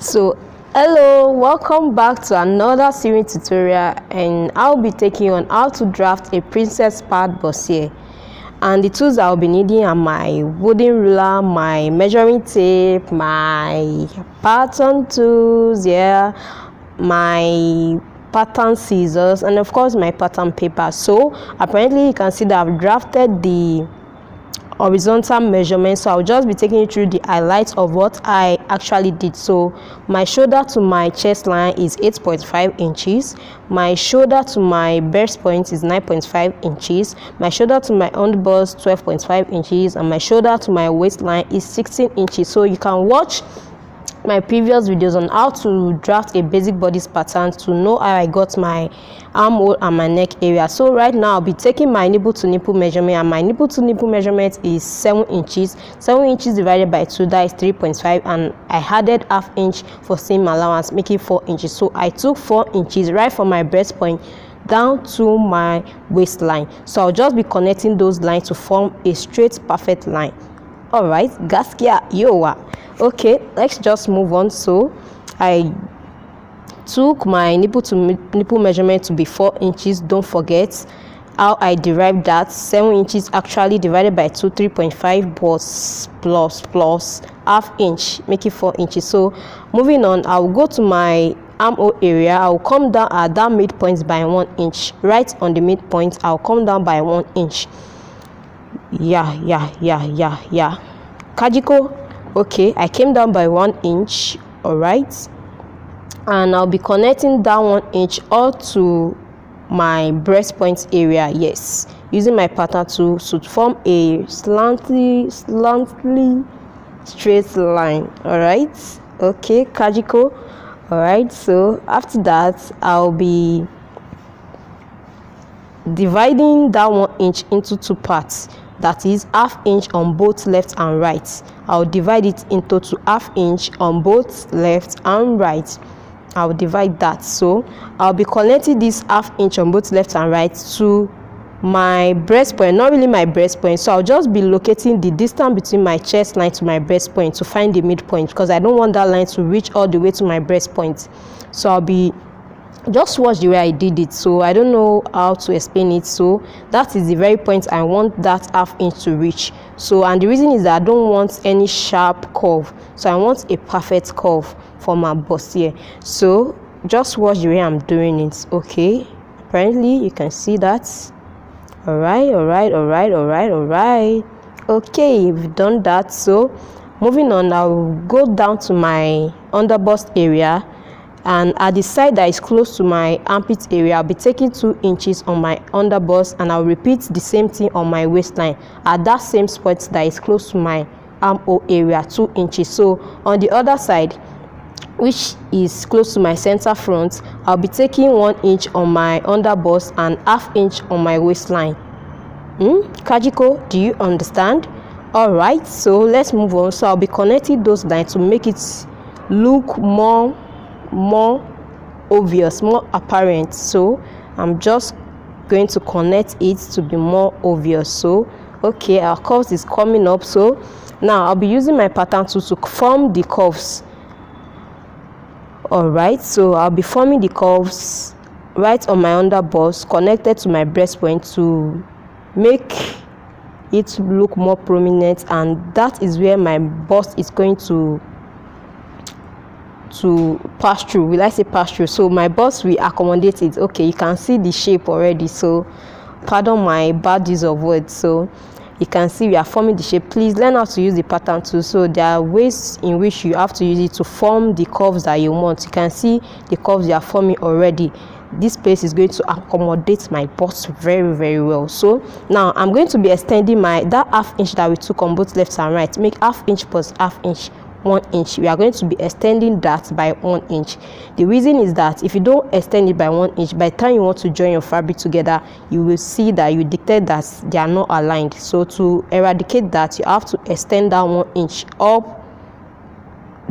So hello, welcome back to another sewing tutorial, and I'll be taking you on how to draft a princess pad bustier. And the tools I'll be needing are my wooden ruler, my measuring tape, my pattern tools, my pattern scissors, and of course my pattern paper. So apparently you can see that I've drafted the horizontal measurement, so I'll just be taking you through the highlights of what I actually did. So my shoulder to my chest line is 8.5 inches, my shoulder to my breast point is 9.5 inches, my shoulder to my underbust 12.5 inches, and my shoulder to my waistline is 16 inches. So you can watch my previous videos on how to draft a basic bodice pattern to know how I got my armhole and my neck area. So right now I'll be taking my nipple to nipple measurement, and my nipple to nipple measurement is 7 inches. 7 inches divided by 2, that is 3.5, and I added half inch for seam allowance, making 4 inches. So I took 4 inches right from my breast point down to my waistline. So I'll just be connecting those lines to form a straight perfect line. All right, gaskia yowa. Okay, let's just move on. So I took my nipple to nipple measurement to be 4 inches. Don't forget how I derived that. 7 inches actually divided by 2, 3.5, but plus half inch, making 4 inches. So moving on, I'll go to my armhole area. I'll come down at that midpoint by 1 inch. Right on the midpoint, I'll come down by 1 inch. Kajiko. Okay, I came down by 1 inch. All right, and I'll be connecting that 1 inch all to my breast point area, yes, using my pattern tool to form a slantly straight line. All right, okay, Kajiko. All right, so after that I'll be dividing that 1 inch into 2 parts, that is half inch on both left and right. I'll divide it into 2.5 inch on both left and right. I'll divide that. So I'll be connecting this half inch on both left and right to my breast point, not really my breast point. So I'll just be locating the distance between my chest line to my breast point to find the midpoint, because I don't want that line to reach all the way to my breast point. So I'll be just watch the way I did it. So I don't know how to explain it. So that is the very point I want that half inch to reach. So, and the reason is that I don't want any sharp curve, so I want a perfect curve for my bustier. So just watch the way I'm doing it. Okay, apparently you can see that. All right. Okay, we've done that. So moving on, I'll go down to my underbust area, and at the side that is close to my armpit area, I'll be taking 2 inches on my underbust, and I'll repeat the same thing on my waistline at that same spot that is close to my armhole area, 2 inches. So on the other side, which is close to my center front, I'll be taking 1 inch on my underbust and half inch on my waistline. Kajiko, do you understand? All right, so let's move on. So I'll be connecting those lines to make it look more obvious, more apparent. So I'm just going to connect it to be more obvious. So okay, our curves is coming up. So now I'll be using my pattern tool to form the curves. All right, so I'll be forming the curves right on my underbust connected to my breast point to make it look more prominent, and that is where my bust is going to pass through. Will I say pass through? So my bust will accommodate it. Okay, you can see the shape already, so pardon my bad use of words. So you can see we are forming the shape. Please learn how to use the pattern tool. So there are ways in which you have to use it to form the curves that you want. You can see the curves you are forming already. This place is going to accommodate my bust very well. So now I'm going to be extending that half inch that we took on both left and right. Make half inch plus half inch 1 inch. We are going to be extending that by 1 inch. The reason is that if you don't extend it by 1 inch, by the time you want to join your fabric together, you will see that you detect that they are not aligned. So to eradicate that, you have to extend that 1 inch up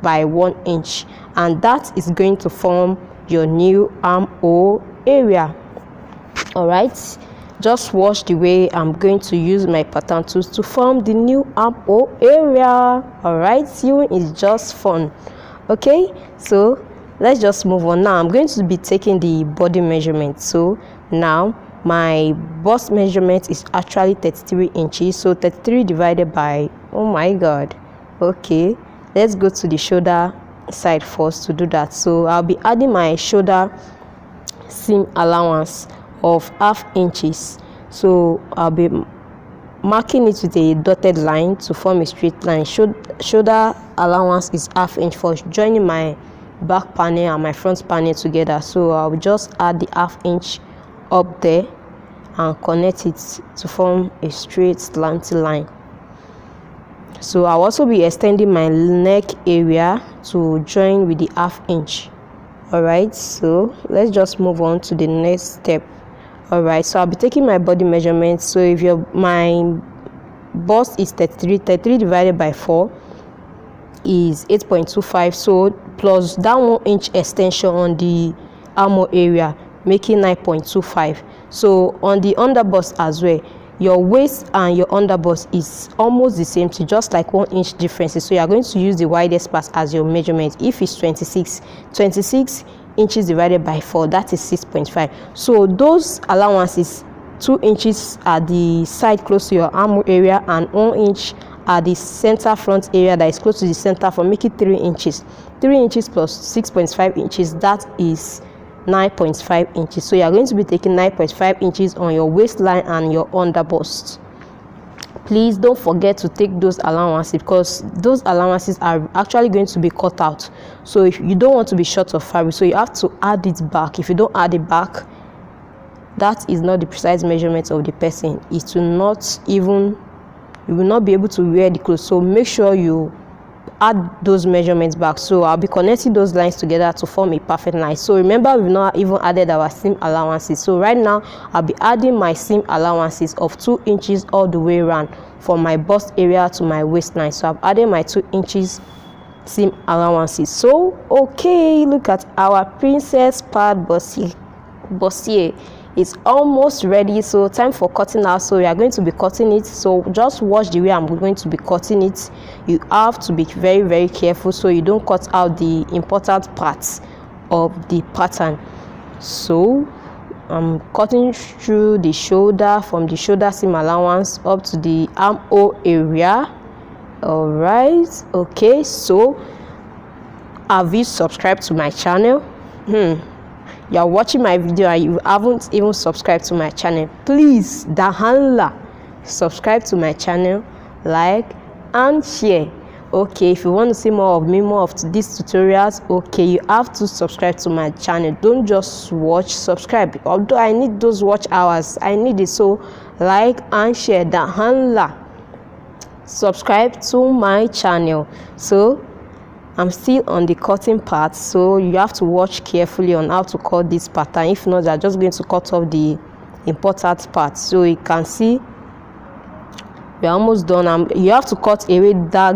by 1 inch, and that is going to form your new armhole area. All right, just watch the way I'm going to use my pattern tools to form the new armhole area. All right, sewing is just fun. Okay, so let's just move on. Now I'm going to be taking the body measurement. So now my bust measurement is actually 33 inches. So 33 divided by, oh my god, okay, let's go to the shoulder side first to do that. So I'll be adding my shoulder seam allowance of half inches. So I'll be marking it with a dotted line to form a straight line. Shoulder allowance is half inch for joining my back panel and my front panel together. So I'll just add the half inch up there and connect it to form a straight slanty line. So I'll also be extending my neck area to join with the half inch. Alright, so let's just move on to the next step. Alright, so I'll be taking my body measurement. So if my bust is 33 divided by 4 is 8.25. So plus that 1 inch extension on the armor area, making 9.25. So on the underbust as well, your waist and your underbust is almost the same, to just like 1 inch differences. So you are going to use the widest part as your measurement. If it's 26 inches divided by 4, that is 6.5. So those allowances, 2 inches at the side close to your arm area and 1 inch at the center front area that is close to the center, for make it 3 inches. 3 inches plus 6.5 inches, that is 9.5 inches. So you are going to be taking 9.5 inches on your waistline and your underbust. Please don't forget to take those allowances, because those allowances are actually going to be cut out. So if you don't want to be short of fabric, so you have to add it back. If you don't add it back, that is not the precise measurement of the person. It will not even, you will not be able to wear the clothes. So make sure you add those measurements back. So I'll be connecting those lines together to form a perfect line. So remember, we've not even added our seam allowances. So right now I'll be adding my seam allowances of 2 inches all the way around from my bust area to my waistline. So I've added my 2 inches seam allowances. So okay, look at our princess pad bustier. It's almost ready, so time for cutting out. So we are going to be cutting it. So just watch the way I'm going to be cutting it. You have to be very, very careful so you don't cut out the important parts of the pattern. So I'm cutting through the shoulder, from the shoulder seam allowance up to the armhole area. All right, okay. So have you subscribed to my channel? You're watching my video and you haven't even subscribed to my channel. Please, dahanla, subscribe to my channel, like and share. Okay, if you want to see more of me, more of these tutorials, okay, you have to subscribe to my channel. Don't just watch, subscribe. Although I need those watch hours, I need it. So like and share, dahanla, subscribe to my channel. So I'm still on the cutting part, so you have to watch carefully on how to cut this pattern. If not, you're just going to cut off the important part. So you can see we're almost done. You have to cut away that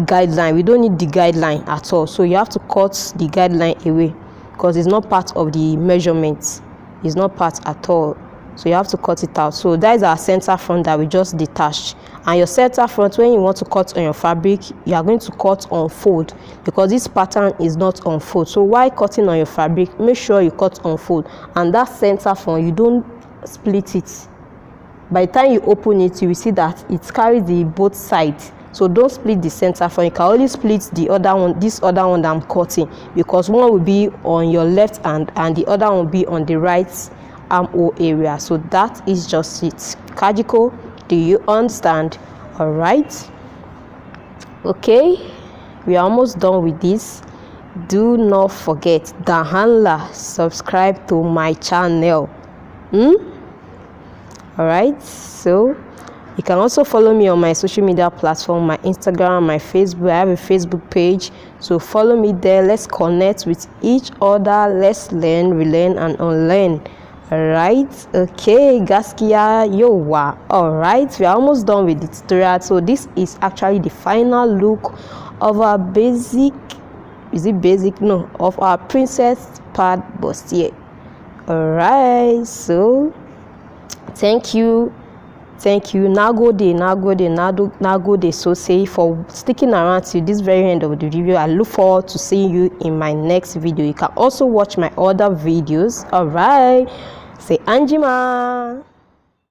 guideline. We don't need the guideline at all. So you have to cut the guideline away because it's not part of the measurements. It's not part at all. So you have to cut it out. So that is our center front that we just detached. And your center front, when you want to cut on your fabric, you are going to cut on fold, because this pattern is not on fold. So while cutting on your fabric, make sure you cut on fold. And that center front, you don't split it. By the time you open it, you will see that it carries the both sides. So don't split the center front. You can only split the other one, this other one that I'm cutting, because one will be on your left hand and the other one will be on the right armhole area. So that is just it. Kajiko, do you understand? All right, okay, we are almost done with this. Do not forget, dahanla, subscribe to my channel. All right, so you can also follow me on my social media platform, my Instagram, my Facebook. I have a Facebook page, so follow me there. Let's connect with each other. Let's learn, relearn and unlearn. All right, okay, gaskia yowa. All right, we are almost done with the tutorial. So this is actually the final look of our basic, is it basic, no, of our princess pad bustier. All right, so thank you Thank you. Nagode so say for sticking around to this very end of the video. I look forward to seeing you in my next video. You can also watch my other videos. All right, say Anjima.